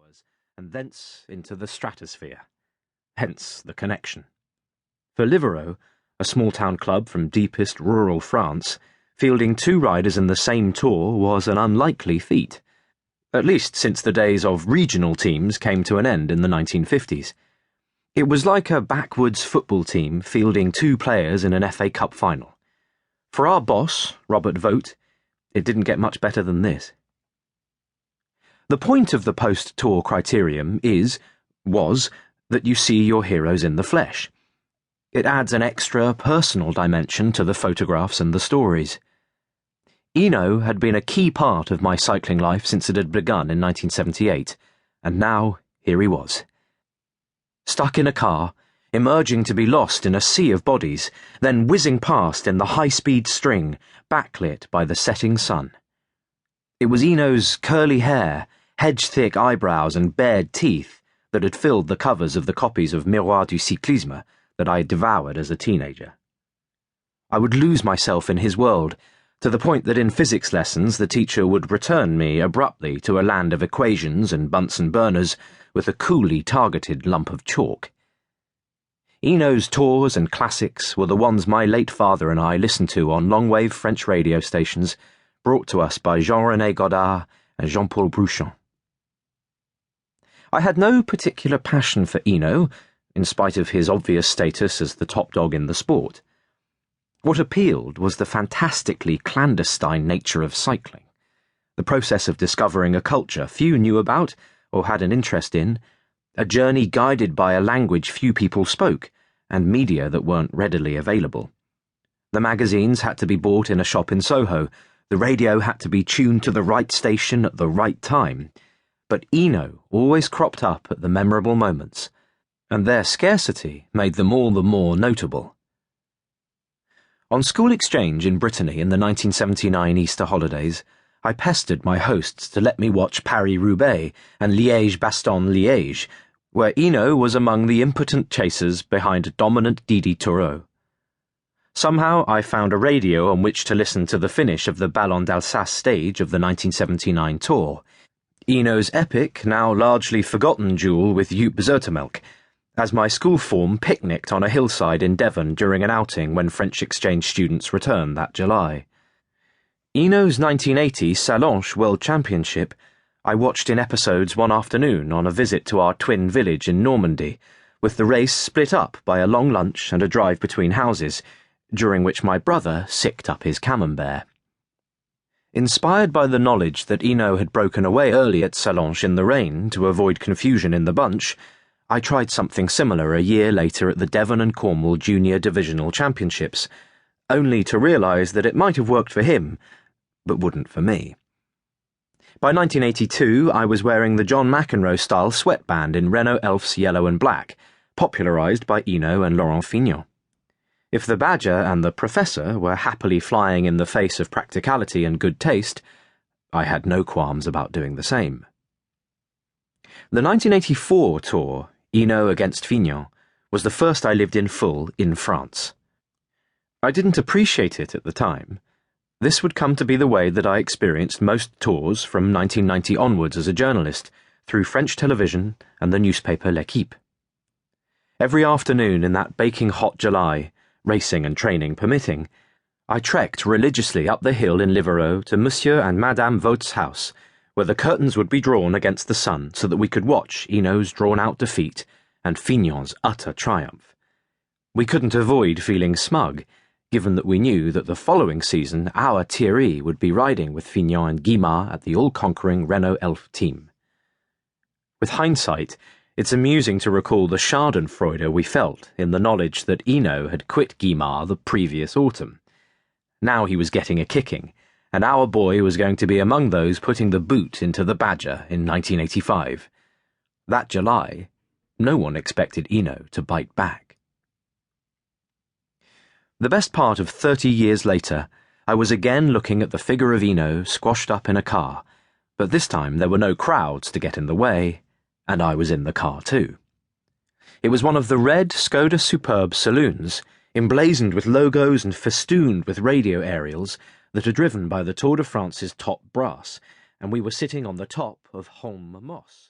hours, and thence into the stratosphere. Hence the connection. For Livarot, a small-town club from deepest rural France, fielding two riders in the same tour was an unlikely feat, at least since the days of regional teams came to an end in the 1950s. It was like a backwoods football team fielding two players in an FA Cup final. For our boss, Robert Vogt, it didn't get much better than this. The point of the post-tour criterium was, that you see your heroes in the flesh. It adds an extra personal dimension to the photographs and the stories. Hinault had been a key part of my cycling life since it had begun in 1978, and now here he was. Stuck in a car, emerging to be lost in a sea of bodies, then whizzing past in the high-speed string, backlit by the setting sun. It was Hinault's curly hair, hedge-thick eyebrows and bared teeth that had filled the covers of the copies of Miroir du Cyclisme that I had devoured as a teenager. I would lose myself in his world, to the point that in physics lessons the teacher would return me abruptly to a land of equations and Bunsen burners with a coolly targeted lump of chalk. Hinault's tours and classics were the ones my late father and I listened to on long-wave French radio stations, brought to us by Jean-René Godard and Jean-Paul Brouchon. I had no particular passion for Hinault, in spite of his obvious status as the top dog in the sport. What appealed was the fantastically clandestine nature of cycling, the process of discovering a culture few knew about or had an interest in, a journey guided by a language few people spoke, and media that weren't readily available. The magazines had to be bought in a shop in Soho, the radio had to be tuned to the right station at the right time, but Hinault always cropped up at the memorable moments, and their scarcity made them all the more notable. On school exchange in Brittany in the 1979 Easter holidays, I pestered my hosts to let me watch Paris-Roubaix and Liège-Bastogne-Liège, where Hinault was among the impotent chasers behind dominant Didi Toureau. Somehow I found a radio on which to listen to the finish of the Ballon d'Alsace stage of the 1979 Tour, Hinault's epic, now largely forgotten duel with Joop Zoetemelk, as my school form picnicked on a hillside in Devon during an outing when French exchange students returned that July. Hinault's 1980 Sallanches World Championship I watched in episodes one afternoon on a visit to our twin village in Normandy, with the race split up by a long lunch and a drive between houses, during which my brother sicked up his camembert. Inspired by the knowledge that Hinault had broken away early at Sallanches in the rain to avoid confusion in the bunch, I tried something similar a year later at the Devon and Cornwall Junior Divisional Championships, only to realise that it might have worked for him, but wouldn't for me. By 1982, I was wearing the John McEnroe-style sweatband in Renault Elf's yellow and black, popularised by Hinault and Laurent Fignon. If the Badger and the Professor were happily flying in the face of practicality and good taste, I had no qualms about doing the same. The 1984 Tour, Hinault against Fignon, was the first I lived in full in France. I didn't appreciate it at the time. This would come to be the way that I experienced most tours from 1990 onwards as a journalist, through French television and the newspaper L'Équipe. Every afternoon in that baking hot July, racing and training permitting, I trekked religiously up the hill in Livarot to Monsieur and Madame Vogt's house, where the curtains would be drawn against the sun so that we could watch Hinault's drawn-out defeat and Fignon's utter triumph. We couldn't avoid feeling smug, given that we knew that the following season our Thierry would be riding with Fignon and Guimard at the all-conquering Renault Elf team. With hindsight, it's amusing to recall the schadenfreude we felt in the knowledge that Hinault had quit Guimard the previous autumn. Now he was getting a kicking, and our boy was going to be among those putting the boot into the Badger in 1985. That July, no one expected Hinault to bite back. The best part of 30 years later, I was again looking at the figure of Hinault squashed up in a car, but this time there were no crowds to get in the way, and I was in the car too. It was one of the red Skoda Superb saloons, emblazoned with logos and festooned with radio aerials, that are driven by the Tour de France's top brass, and we were sitting on the top of Holm Moss.